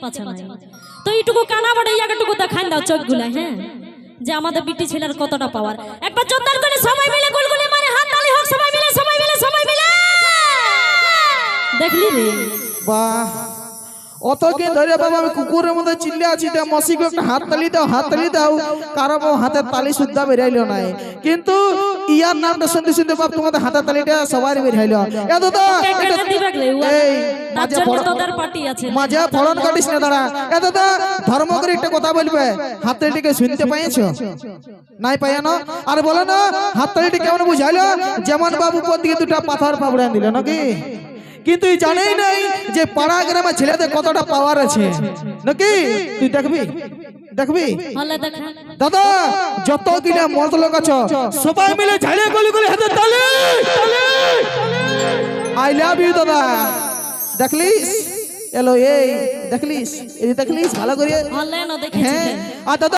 পাচ্ছে না। তো এইটুকু কানা বড় জায়গাটুকু দেখান দাও চোখগুলা, হ্যাঁ, যে আমাদের বিটি ছেলের কতটা পাওয়ার। একবার জোরদার করে সবাই মিলে গুলগুলি মারে হাত তালি হোক, সবাই মিলে সবাই মিলে সবাই মিলে। দেখলি রে বাহ, অতকে ধরে বাবা আমি কুকুরের মধ্যে চিল্লে আছি, তা মসিকে একটা হাত তালি দাও, হাত তালি দাও। কারো হাতের তালি সুদ্ধা বেরাইলো নাই, কিন্তু ইয়ার নামটা শুনতে শুনতে বাপ তোমাদের হাতের তালিটা সবার বেরাইলো। এ দাদা এই মাঝে ফলন কাটিস না দাঁড়া। এ দাদা ধর্ম করে একটা কথা বলবে, হাত তালিটাকে শুনতে পাইছো নাই পাইয়ানো? আর বলো না হাত তালিটা কেমন বুঝাইলো? যেমন বাবু উপর দিকে দুটা পাথর পাবড়া দিল নাকি, কিন্তু জানেই নাই যে পাড়া গ্রামে ছেলেদের কতটা পাওয়ার আছে নাকি। তুই দেখবি দেখবি দাদা, যত কিনা মর্দ লোক আছো সবাই মিলে ঝাড়িয়ে গলি গলি হাতে তালি। আই লাভ ইউ দাদা। দেখলিস এলো এই দেখলিস, এই দেখলিস ভালো করে, হ্যাঁ। আর দাদা